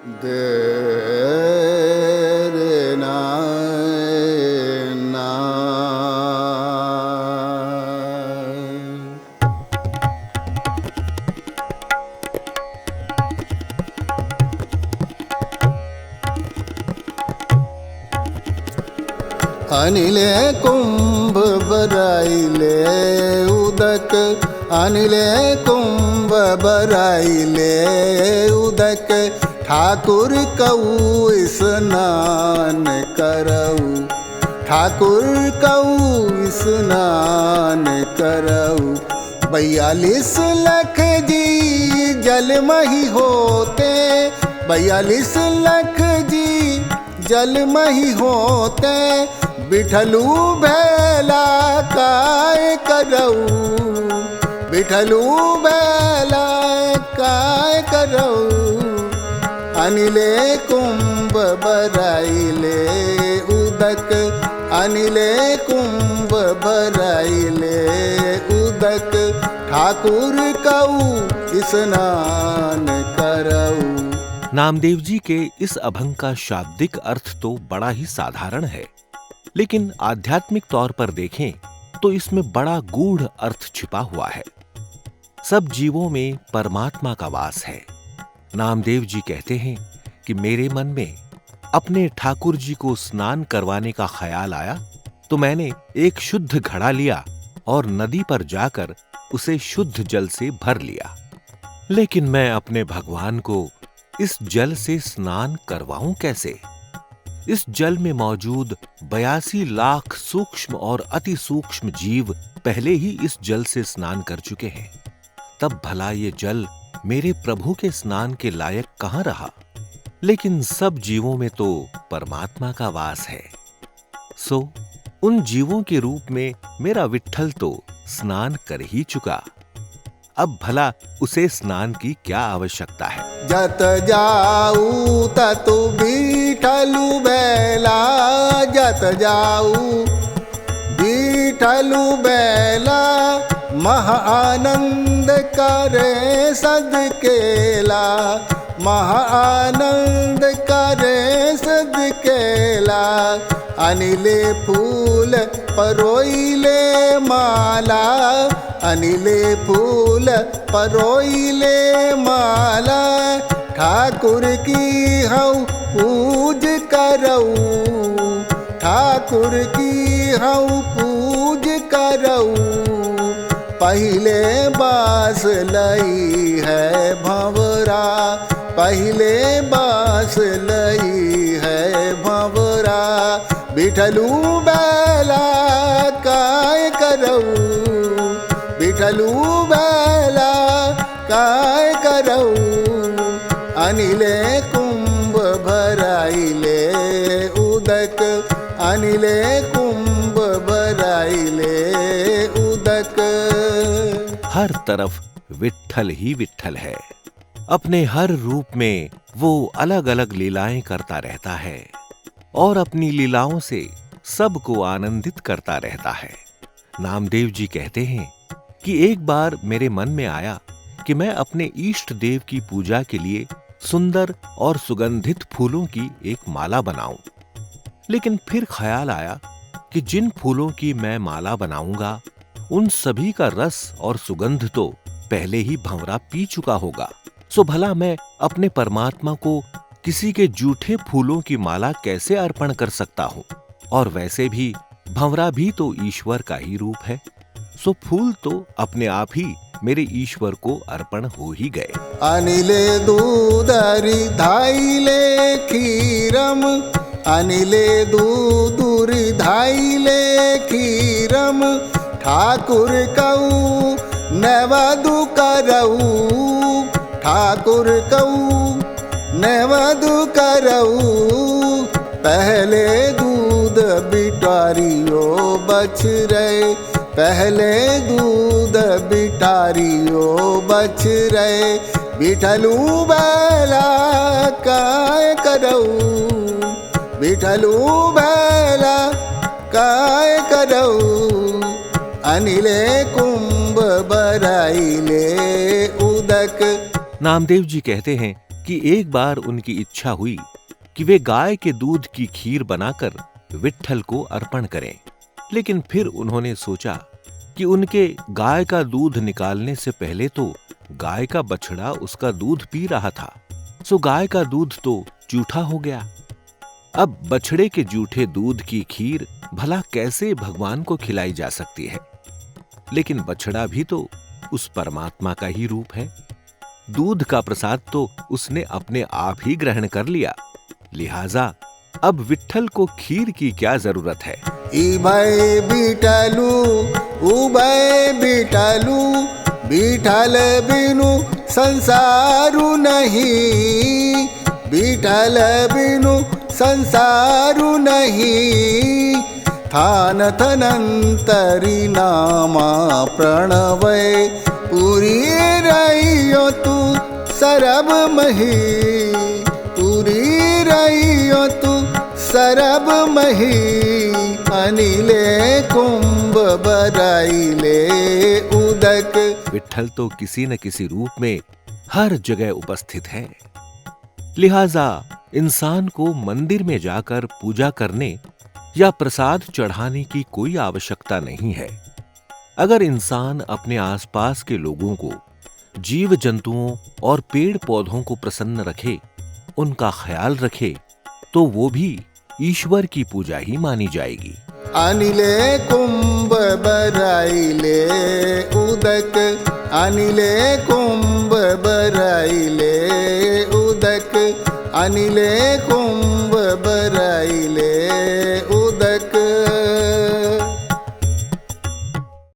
देरे नाय ना। अनिले कुंभ बराइले उदक, अनिले कुंभ बराइले उदक, ठाकुर कऊ स्नान करऊ, ठाकुर कऊ स्नान करऊ। 42 लाख जी जल मही होते, 42 लाख जी जल मही होते, बिठलू बेला काय करऊ, बिठलू बेला काय करऊ। अनिले कुंभ बराइले उदक, अनिले कुंभ बराइले उदक, ठाकुर कऊ स्नान करऊ। नामदेव जी के इस अभंग का शाब्दिक अर्थ तो बड़ा ही साधारण है, लेकिन आध्यात्मिक तौर पर देखें तो इसमें बड़ा गूढ़ अर्थ छिपा हुआ है। सब जीवों में परमात्मा का वास है। नामदेव जी कहते हैं कि मेरे मन में अपने ठाकुर जी को स्नान करवाने का ख्याल आया तो मैंने एक शुद्ध घड़ा लिया और नदी पर जाकर उसे शुद्ध जल से भर लिया। लेकिन मैं अपने भगवान को इस जल से स्नान करवाऊं कैसे? इस जल में मौजूद 82 लाख सूक्ष्म और अति सूक्ष्म जीव पहले ही इस जल से स्नान कर चुके हैं। तब भला ये जल मेरे प्रभु के स्नान के लायक कहां रहा? लेकिन सब जीवों में तो परमात्मा का वास है, सो उन जीवों के रूप में मेरा विट्ठल तो स्नान कर ही चुका। अब भला उसे स्नान की क्या आवश्यकता है? जत जाऊ ततु बिठलू बेला, जत जाऊ बिठलू बेला, महा आनंद करे सदकेला, महा आनंद करे सदकेला। अनिले फूल परोइले माला, अनिले फूल परोइले माला, ठाकुर की हऊ पूज करऊ, ठाकुर की हऊ पूज करऊ। पहले बास लई है भंवरा, पहले बास लई है भंवरा, बिठलू बेला काय करऊ, बिठलू बेला काय करऊ। अनिले कुंभ भराइले उदक, अनिले कुंभ भराइले उदक। हर तरफ विट्ठल ही विट्ठल है। अपने हर रूप में वो अलग अलग लीलाएं करता रहता है और अपनी लीलाओं से सबको आनंदित करता रहता है। नामदेव जी कहते हैं कि एक बार मेरे मन में आया कि मैं अपने इष्ट देव की पूजा के लिए सुंदर और सुगंधित फूलों की एक माला बनाऊं। लेकिन फिर ख्याल आया कि जिन फूलों की मैं माला बनाऊंगा उन सभी का रस और सुगंध तो पहले ही भंवरा पी चुका होगा। सो भला मैं अपने परमात्मा को किसी के जूठे फूलों की माला कैसे अर्पण कर सकता हूं? और वैसे भी भंवरा भी तो ईश्वर का ही रूप है। सो फूल तो अपने आप ही मेरे ईश्वर को अर्पण हो ही गए। अनिले दूधरी धाइले खीरम, अनिले दूधरी धाइले खीरम, ठाकुर कऊ नैवदु करऊ, ठाकुर कऊ नैवदु करऊ। पहले दूध बिटारियो बछ रहे, पहले दूध बिटारियो बछ रहे, बिठलू बेला काय करऊ, बिठलू बेला काय करऊ। अनिले कुंभ बराइले उदक। नामदेव जी कहते हैं कि एक बार उनकी इच्छा हुई कि वे गाय के दूध की खीर बनाकर विट्ठल को अर्पण करें। लेकिन फिर उन्होंने सोचा कि उनके गाय का दूध निकालने से पहले तो गाय का बछड़ा उसका दूध पी रहा था, सो गाय का दूध तो जूठा हो गया। अब बछड़े के जूठे दूध की खीर भला कैसे भगवान को खिलाई जा सकती है? लेकिन बछड़ा भी तो उस परमात्मा का ही रूप है। दूध का प्रसाद तो उसने अपने आप ही ग्रहण कर लिया, लिहाजा अब विट्ठल को खीर की क्या जरूरत है? इभय बिटलू उभय बिटलू, बिठल बिनु संसारु नहीं, बिठल बिनु संसारु नहीं। थान थनंतरी नामा प्रणवय, पूरी रहियो तू सरब मही, पूरी रहियो तू सरब मही। अनिले कुंभ बराइले उदक। विट्ठल तो किसी न किसी रूप में हर जगह उपस्थित है, लिहाजा इंसान को मंदिर में जाकर पूजा करने या प्रसाद चढ़ाने की कोई आवश्यकता नहीं है। अगर इंसान अपने आसपास के लोगों को, जीव जंतुओं और पेड़ पौधों को प्रसन्न रखे, उनका ख्याल रखे, तो वो भी ईश्वर की पूजा ही मानी जाएगी। अनिले कुंभ बराइले उदक, अनिले कुंभ बराइले उदक, अनिले कुंभ बराइले